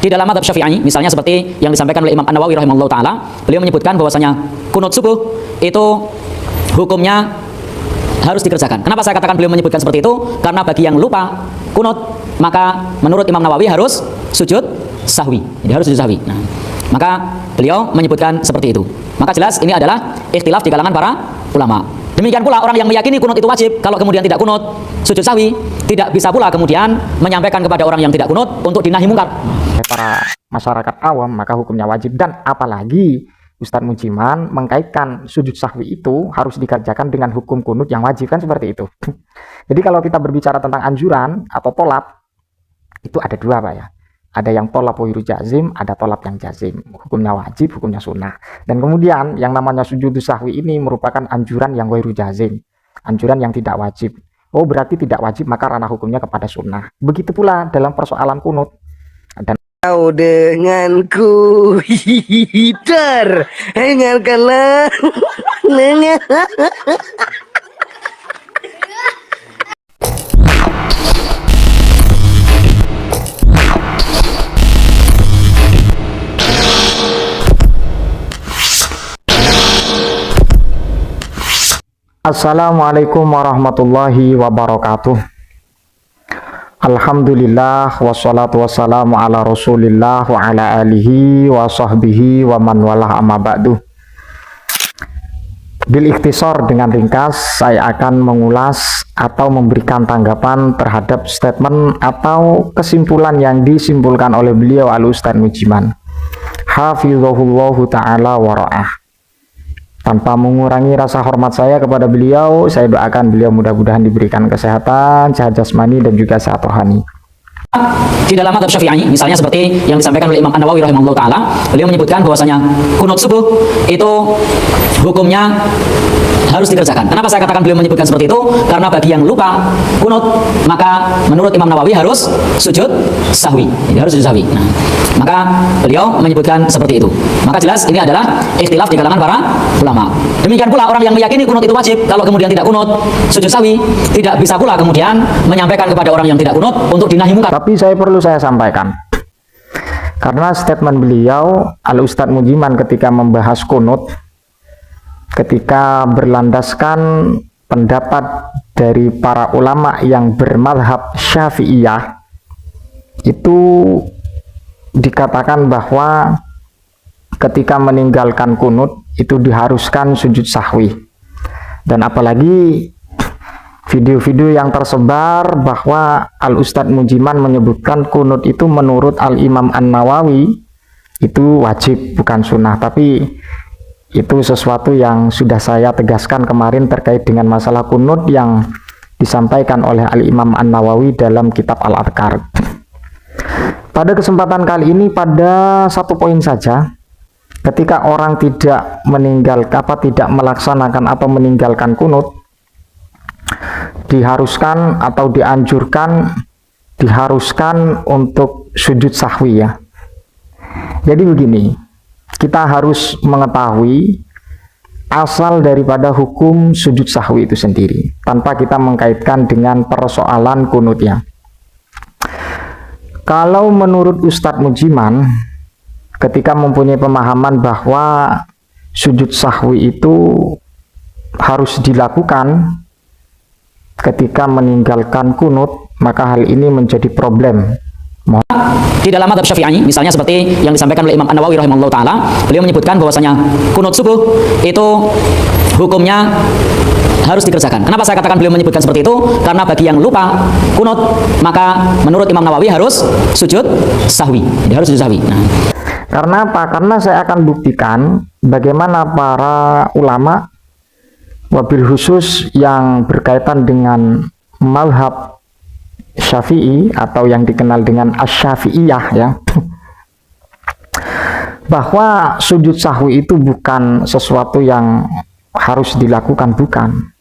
di dalam mazhab Syafi'i, misalnya seperti yang disampaikan oleh Imam An-Nawawi rahimahullah taala, beliau menyebutkan bahwasanya kunut subuh itu hukumnya harus dikerjakan. Kenapa saya katakan beliau menyebutkan seperti itu? Karena bagi yang lupa kunut, maka menurut Imam Nawawi harus sujud sahwi. Jadi harus sujud sahwi. Nah, maka beliau menyebutkan seperti itu. Maka jelas ini adalah ikhtilaf di kalangan para ulama. Demikian pula orang yang meyakini kunut itu wajib, kalau kemudian tidak kunut, sujud sahwi, tidak bisa pula kemudian menyampaikan kepada orang yang tidak kunut untuk dinahi mungkar. Para masyarakat awam maka hukumnya wajib, dan apalagi Ustadz Mujiman mengkaitkan sujud sahwi itu harus dikerjakan dengan hukum kunut yang wajib, kan seperti itu. Jadi kalau kita berbicara tentang anjuran atau tolap, itu ada dua Pak ya. Ada yang tolap wiru jazim, ada tolap yang jazim. Hukumnya wajib, hukumnya sunnah. Dan kemudian yang namanya sujud sahwi ini merupakan anjuran yang wiru jazim, anjuran yang tidak wajib. Oh berarti tidak wajib, maka ranah hukumnya kepada sunnah. Begitu pula dalam persoalan kunut. Dan kau denganku hider, dengarkanlah. Assalamualaikum warahmatullahi wabarakatuh. Alhamdulillah wassalatu wassalamu ala rasulillah wa ala alihi wa sahbihi wa man walah amma ba'du. Bil ikhtisar, dengan ringkas saya akan mengulas atau memberikan tanggapan terhadap statement atau kesimpulan yang disimpulkan oleh beliau Al-Ustadz Mujiman hafizahullahu ta'ala wa ra'ah. Tanpa mengurangi rasa hormat saya kepada beliau, saya doakan beliau mudah-mudahan diberikan kesehatan, sehat jasmani dan juga sehat rohani. Di dalam mazhab Syafi'i, misalnya seperti yang disampaikan oleh Imam An-Nawawi rahimahullah taala, beliau menyebutkan bahwasanya kunut subuh itu hukumnya harus dikerjakan. Kenapa saya katakan beliau menyebutkan seperti itu? Karena bagi yang lupa kunut, maka menurut Imam Nawawi harus sujud sahwi. Jadi harus sujud sahwi. Nah, maka beliau menyebutkan seperti itu. Maka jelas ini adalah ikhtilaf di kalangan para ulama. Demikian pula orang yang meyakini kunut itu wajib, kalau kemudian tidak kunut, sujud sahwi, tidak bisa pula kemudian menyampaikan kepada orang yang tidak kunut untuk dinahi mungkar. Tapi perlu saya sampaikan, karena statement beliau Al-Ustadz Mujiman ketika membahas kunut, ketika berlandaskan pendapat dari para ulama yang bermadhab Syafi'iyah, itu dikatakan bahwa ketika meninggalkan kunut itu diharuskan sujud sahwi. Dan apalagi video-video yang tersebar bahwa Al-Ustadz Mujiman menyebutkan kunut itu menurut Al-Imam An-Nawawi itu wajib, bukan sunnah. Tapi itu sesuatu yang sudah saya tegaskan kemarin terkait dengan masalah kunut yang disampaikan oleh Al-Imam An-Nawawi dalam kitab Al-Adhkar. Pada kesempatan kali ini pada satu poin saja, ketika orang tidak melaksanakan atau meninggalkan kunut, diharuskan atau diharuskan untuk sujud sahwi ya. Jadi begini, kita harus mengetahui asal daripada hukum sujud sahwi itu sendiri tanpa kita mengkaitkan dengan persoalan kunutnya. Kalau menurut Ustadz Mujiman, ketika mempunyai pemahaman bahwa sujud sahwi itu harus dilakukan ketika meninggalkan kunut, maka hal ini menjadi problem. Di dalam mazhab Syafi'i, misalnya seperti yang disampaikan oleh Imam An-Nawawi rahimahullah taala, beliau menyebutkan bahwasanya kunut subuh itu hukumnya harus dikerjakan. Kenapa saya katakan beliau menyebutkan seperti itu? Karena bagi yang lupa kunut, maka menurut Imam Nawawi harus sujud sahwi. Jadi harus sujud sahwi. Nah, karena apa? Karena saya akan buktikan bagaimana para ulama, wabil khusus yang berkaitan dengan mazhab Syafi'i atau yang dikenal dengan Asy-Syafi'iyah ya, bahwa sujud sahwi itu bukan sesuatu yang harus dilakukan, bukan.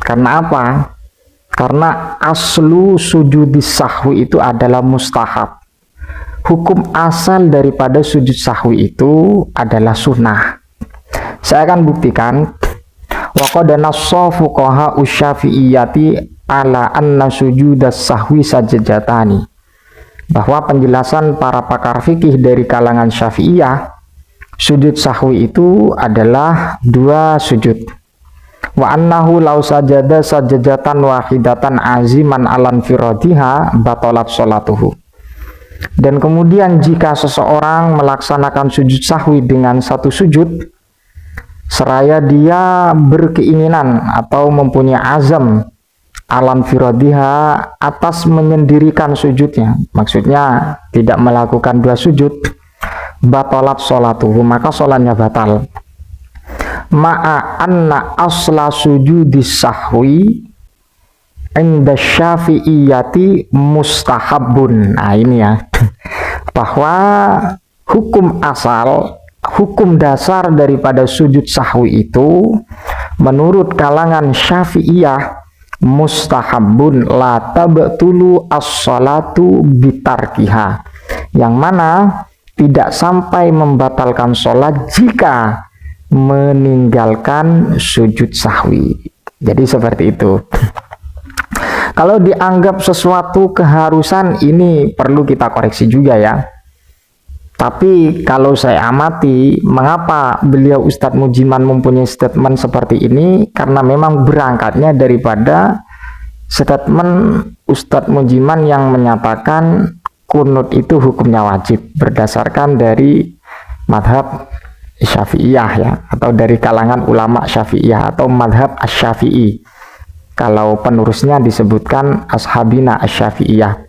Karena apa? Karena aslu sujudis sahwi itu adalah mustahab. Hukum asal daripada sujud sahwi itu adalah sunnah. Saya akan buktikan. Wa qad nassa fuqaha usyafi'iyati ala anna sujudas sahwi sajdatani. bahwa penjelasan para pakar fikih dari kalangan Syafi'iyah, sujud sahwi itu adalah 2 sujud. Wa annahu law sajada sajadatan wahidatan aziman alan firadiha batalat sholatuhu. Dan kemudian jika seseorang melaksanakan sujud sahwi dengan 1 sujud, seraya dia berkeinginan atau mempunyai azam alan firadiha atas menyendirikan sujudnya, maksudnya tidak melakukan 2 sujud, batalat sholatuhu, maka sholatnya batal. Ma'a anna asla sujudis sahwi inda syafi'iyati mustahabun. Nah ini ya, bahwa hukum dasar daripada sujud sahwi itu menurut kalangan Syafi'iyah mustahabun la tabtulu as-salatu bitarkiha, yang mana tidak sampai membatalkan sholat jika meninggalkan sujud sahwi. Jadi seperti itu. Kalau dianggap sesuatu keharusan, ini perlu kita koreksi juga ya. Tapi kalau saya amati, mengapa beliau Ustadz Mujiman mempunyai statement seperti ini? Karena memang berangkatnya daripada statement Ustadz Mujiman yang menyatakan kunut itu hukumnya wajib berdasarkan dari madhab Syafi'iyah ya, atau dari kalangan ulama Syafi'iyah atau madhab Asy-Syafi'i. Kalau penerusnya disebutkan Ashabina Asy-Syafi'iyah.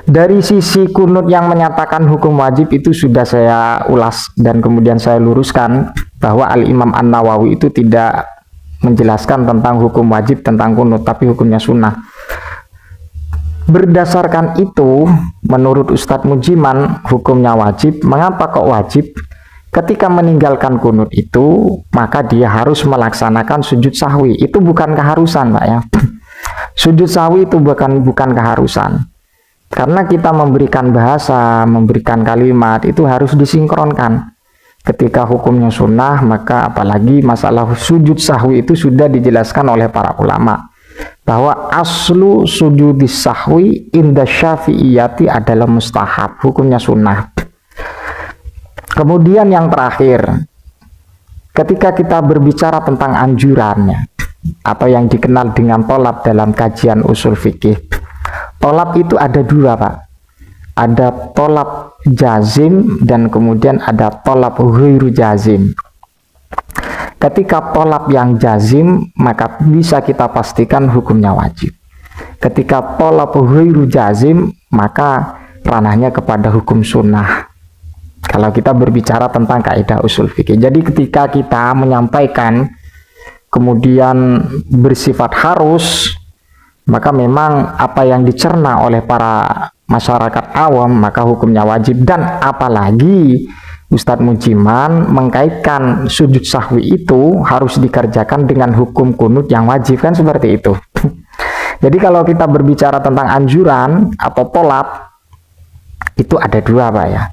Dari sisi kunut yang menyatakan hukum wajib itu sudah saya ulas dan kemudian saya luruskan bahwa Al-Imam An-Nawawi itu tidak menjelaskan tentang hukum wajib tentang kunut, tapi hukumnya sunnah. Berdasarkan itu, menurut Ustadz Mujiman hukumnya wajib. Mengapa kok wajib? Ketika meninggalkan kunut itu, maka dia harus melaksanakan sujud sahwi. Itu bukan keharusan, Pak ya. Sujud sahwi itu bukan keharusan. Karena kita memberikan bahasa, memberikan kalimat, itu harus disinkronkan. Ketika hukumnya sunnah, maka apalagi masalah sujud sahwi itu sudah dijelaskan oleh para ulama. Bahwa aslu sujudis sahwi inda syafi'iyati adalah mustahab, hukumnya sunnah. Kemudian yang terakhir, ketika kita berbicara tentang anjurannya, atau yang dikenal dengan tolab dalam kajian usul fikih, tolab itu ada 2 Pak. Ada tolab jazim dan kemudian ada tolab ghairu jazim. Ketika tolab yang jazim, maka bisa kita pastikan hukumnya wajib. Ketika tolab ghairu jazim, maka ranahnya kepada hukum sunnah. Kalau kita berbicara tentang kaidah usul fikih. Jadi ketika kita menyampaikan kemudian bersifat harus, maka memang apa yang dicerna oleh para masyarakat awam maka hukumnya wajib. Dan apalagi Ustadz Mujiman mengkaitkan sujud sahwi itu harus dikerjakan dengan hukum kunut yang wajib, kan seperti itu. Jadi kalau kita berbicara tentang anjuran atau tolab, itu ada 2 Pak ya.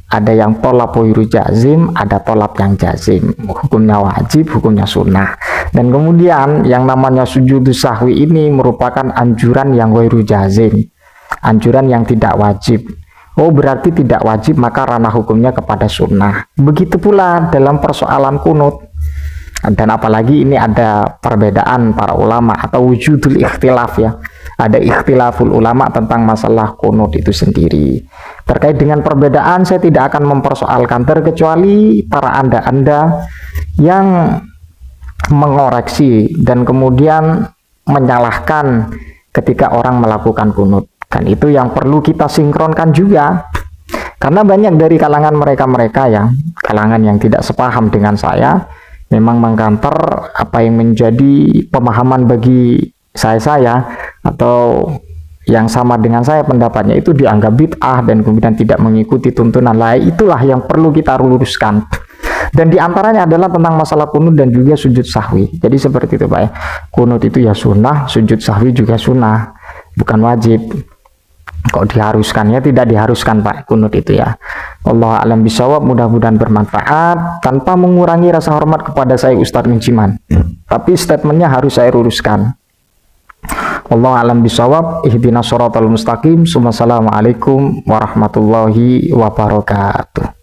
Ada yang tolab ghairu jazim, ada tolab yang jazim. Hukumnya wajib, hukumnya sunnah. Dan kemudian yang namanya sujud sahwi ini merupakan anjuran yang ghairu jazim, anjuran yang tidak wajib. Oh berarti tidak wajib, maka ranah hukumnya kepada sunnah. Begitu pula dalam persoalan kunut. Dan apalagi ini ada perbedaan para ulama atau wujudul ikhtilaf ya. Ada ikhtilaful ulama tentang masalah kunut itu sendiri. Terkait dengan perbedaan saya tidak akan mempersoalkan, terkecuali para anda-anda yang mengoreksi dan kemudian menyalahkan ketika orang melakukan kunut. Kan itu yang perlu kita sinkronkan juga. Karena banyak dari kalangan mereka-mereka yang kalangan yang tidak sepaham dengan saya memang mengkanter apa yang menjadi pemahaman bagi saya atau yang sama dengan saya pendapatnya itu dianggap bid'ah dan kemudian tidak mengikuti tuntunan lain. Itulah yang perlu kita luruskan. Dan diantaranya adalah tentang masalah kunut dan juga sujud sahwi. Jadi seperti itu Pak ya. Kunut itu ya sunnah, sujud sahwi juga sunnah, bukan wajib. Kok diharuskan? Ya tidak diharuskan Pak kunut itu ya. Allah alam bisawab, mudah-mudahan bermanfaat tanpa mengurangi rasa hormat kepada saya Ustadz Mujiman. Tapi statementnya harus saya luruskan. Wallahu a'lam bishawab. Ihdinas shiratal mustaqim. Assalamualaikum warahmatullahi wabarakatuh.